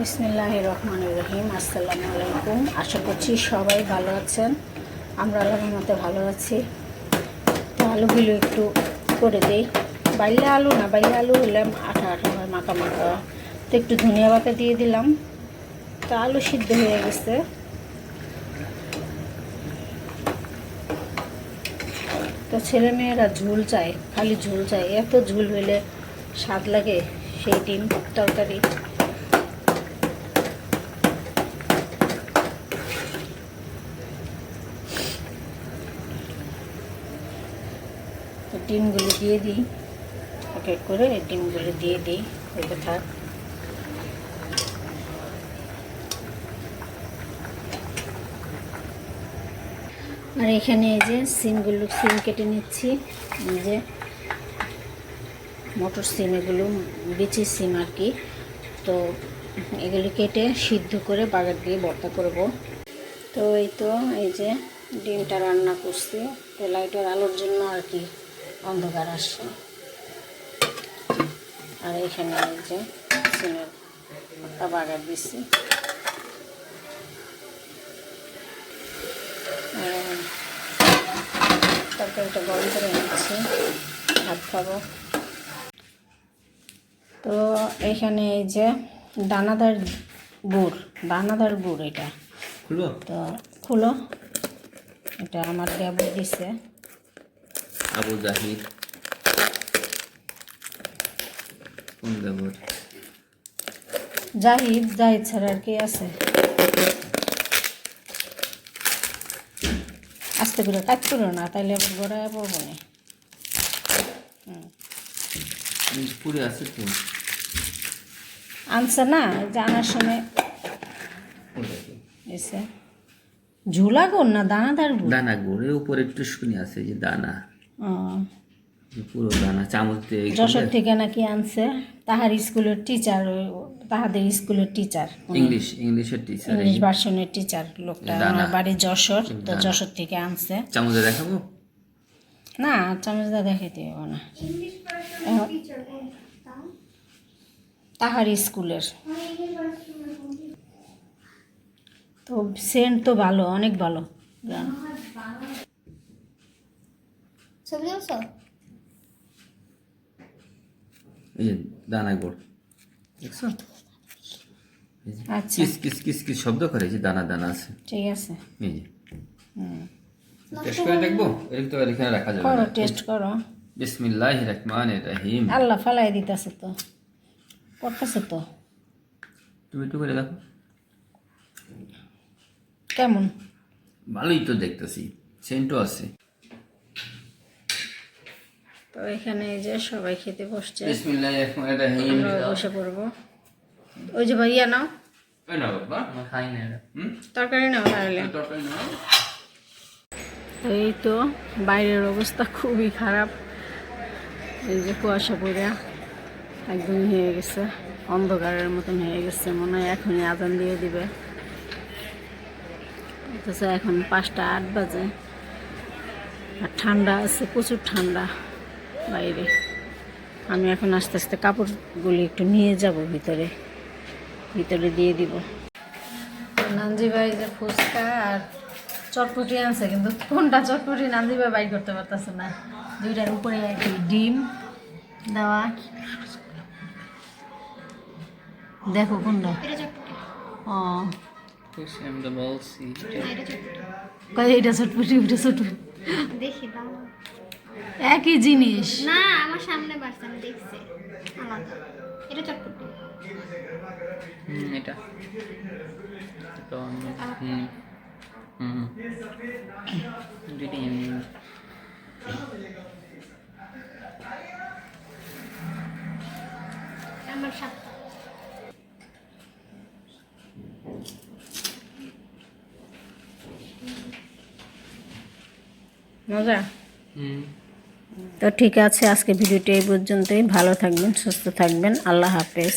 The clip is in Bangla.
বিসমিল্লাহির রহমানির রহিম। আসসালামু আলাইকুম। আশা করছি সবাই ভালো আছেন। আমরা আল্লাহর মতে ভালো আছি। তো আলুগুলো একটু করে দিই। বাইলে আলু না, বাইলে আলু হলে আঠা আঠা হয়, মাখা মাখা। তো একটু ধনিয়া পাতা দিয়ে দিলাম। তো আলু সিদ্ধ হয়ে গেছে। তো ছেলেমেয়েরা ঝোল চায়, খালি ঝোল চায়। এত ঝোল হলে স্বাদ লাগে সেই ডিম তরকারি। তো ডিমগুলো দিয়ে দিই, এক এক করে ডিমগুলো দিয়ে দিই। ওইটা থাক। আর এখানে এই যে সিম কেটে নিচ্ছি। এই যে মটর সিম, এগুলো বিচি সিম আর কি। তো এগুলি কেটে সিদ্ধ করে বাগার দিয়ে ভর্তা করব। তো এই যে ডিমটা রান্না করছি। তো লাইটের আলোর জন্য আর কি অন্ধকার আসছে। আর এখানে এই যে সিমের ভর্তা বাগার দিচ্ছি। তরকারিটা গরম করে নিচ্ছি, ভাত খাবো। তো এখানে এই যে দানাদার গুড় এটা খুলো। তো খুলো, এটা আমার দেবর দিছে, আবু জাহিদ। কোন দেবর? জাহিদ ছাড়া আর কি আছে। আস্তে করে কাজ করো না, তাইলে আবার গড়ায় পড়বো না। পুরে আছে তো, আনছে না জানার সময় এসে ঝুলা গুড় না দানাদার গুড়? দানা গুড়ের উপরে একটু শুনি আছে যে দানা, পুরো দানা চামচ দিয়ে। যশোর থেকে নাকি আনছে, তাহাদের স্কুলের টিচার, ইংলিশের টিচার, ইংলিশ ভার্সনের টিচার লোকটা। আমার বাড়ি যশোর, তো যশোর থেকে আনছে। চামচে দেখাবো না, চামচটা দেখাইতে হবে না। তাহার স্কুলের তো সেন্ট তো ভালো, অনেক ভালো। এই যে দানা গুড় দেখছো, আচ্ছা কিস কিস কিস কিস শব্দ করে, যে দানা দানা আছে। ঠিক আছে, এই যে টেস্ট করে দেখবো। এর তো এখানে রাখা যাবে করো, না। টেস্ট করো। বিসমিল্লাহির রহমানির রহিম। আল্লাহ ফালাই দিতেছে তো, করতেছে তো। তুমি একটু করে দেখো কেমন। ভালোই তো দেখতেছি, সেন্টও আছে। তো এখানে এই যে সবাই খেতে বসছে, বিসমিল্লাহির রহমানির রহিম। আমরা বসে পড়বো। ওই যে ভাইয়া নাও, ওই না বাবা, আমি খাই না। তরকারি নাও তাহলে। তরকারি নাও। তো এই তো বাইরের অবস্থা খুবই খারাপ। এই যে কুয়াশা পড়ে একদম হয়ে গেছে, অন্ধকারের মতন হয়ে গেছে। মনে হয় এখনই আজান দিয়ে দিবে। অথচ এখন 5টা 8 বাজে। আর ঠান্ডা আছে, প্রচুর ঠান্ডা বাইরে। আমি এখন আস্তে আস্তে কাপড়গুলি একটু নিয়ে যাব ভিতরে দিয়ে দিব। নানজি ভাই যে ফুচকা আর চটপটি আনছে, কিন্তু কোনটা চটপটি নানজি ভাই বাইর করতে পারতেছে না। দুইটার উপরে আর কি ডিম দেওয়া। দেখো কোনটা। ও এটা চটপটি, ওইটা চটপটি, দেখি দাও একই জিনিস না। আমার সামনে বাসা আমি দেখছি আলাদা। এটা চটপটি, এটা তো আমার সাথে মজা। তো ঠিক আছে, আজকে ভিডিওটি এই পর্যন্তই। ভালো থাকবেন, সুস্থ থাকবেন। আল্লাহ হাফেজ।